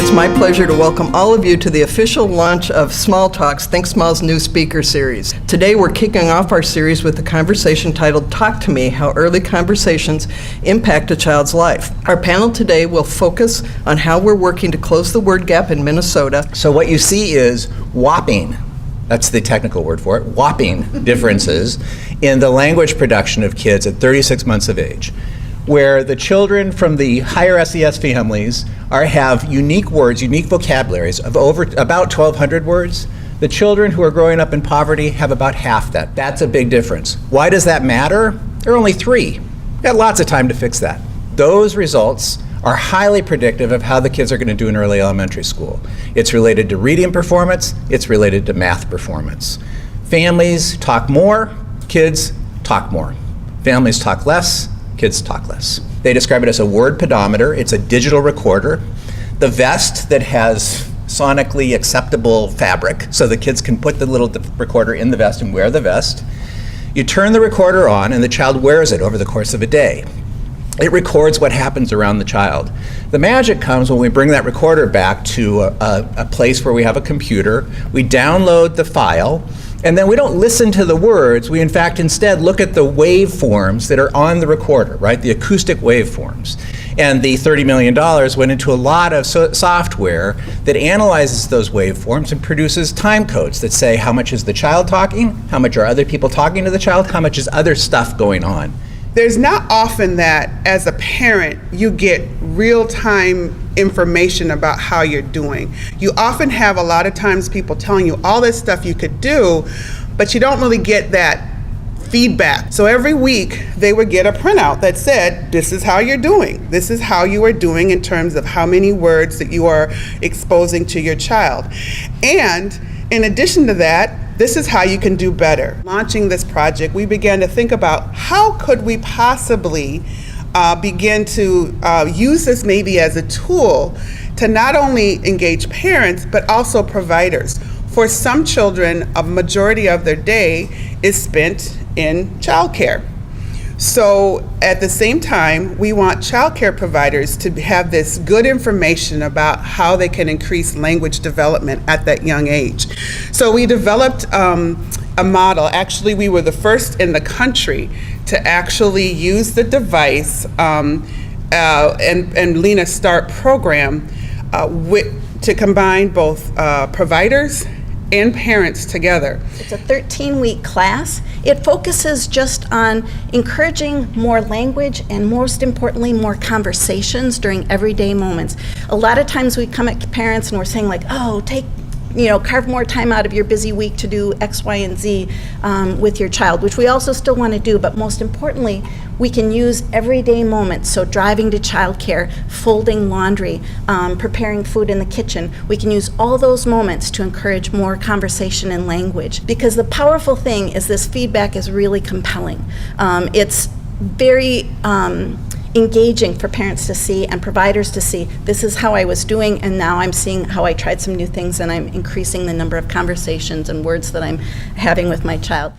It's my pleasure to welcome all of you to the official launch of Small Talks, Think Small's new speaker series. Today we're kicking off our series with a conversation titled Talk to Me, How Early Conversations Impact a Child's Life. Our panel today will focus on how we're working to close the word gap in Minnesota. So what you see is whopping, that's the technical word for it, whopping differences in the language production of kids at 36 months of age, where the children from the higher SES families have unique words, unique vocabularies of about 1,200 words. The children who are growing up in poverty have about half that. That's a big difference. Why does that matter? There are only 3. We've got lots of time to fix that. Those results are highly predictive of how the kids are going to do in early elementary school. It's related to reading performance, it's related to math performance. Families talk more, kids talk more. Families talk less, kids talk less. They describe it as a word pedometer. It's a digital recorder. The vest that has sonically acceptable fabric, so the kids can put the little recorder in the vest and wear the vest. You turn the recorder on and the child wears it over the course of a day. It records what happens around the child. The magic comes when we bring that recorder back to a place where we have a computer. We download the file, and then we don't listen to the words. We, in fact, instead look at the waveforms that are on the recorder, right? The acoustic waveforms. And the $30 million went into a lot of software that analyzes those waveforms and produces time codes that say how much is the child talking, how much are other people talking to the child, how much is other stuff going on. There's not often that, as a parent, you get real-time information about how you're doing. You often have a lot of times people telling you all this stuff you could do, but you don't really get that feedback. So every week they would get a printout that said, this is how you're doing. This is how you are doing in terms of how many words that you are exposing to your child. And in addition to that, this is how you can do better. Launching this project, we began to think about how could we possibly begin to use this maybe as a tool to not only engage parents, but also providers. For some children, a majority of their day is spent in childcare. So at the same time, we want childcare providers to have this good information about how they can increase language development at that young age. So we developed a model. Actually, we were the first in the country to actually use the device and Lena Start program to combine both providers and parents together. It's a 13-week class. It focuses just on encouraging more language and, most importantly, more conversations during everyday moments. A lot of times we come at parents and we're saying like, oh, carve more time out of your busy week to do X, Y, and Z with your child, which we also still want to do, but most importantly, we can use everyday moments, so driving to childcare, folding laundry, preparing food in the kitchen. We can use all those moments to encourage more conversation and language, because the powerful thing is this feedback is really compelling. It's very engaging for parents to see and providers to see, this is how I was doing, and now I'm seeing how I tried some new things and I'm increasing the number of conversations and words that I'm having with my child.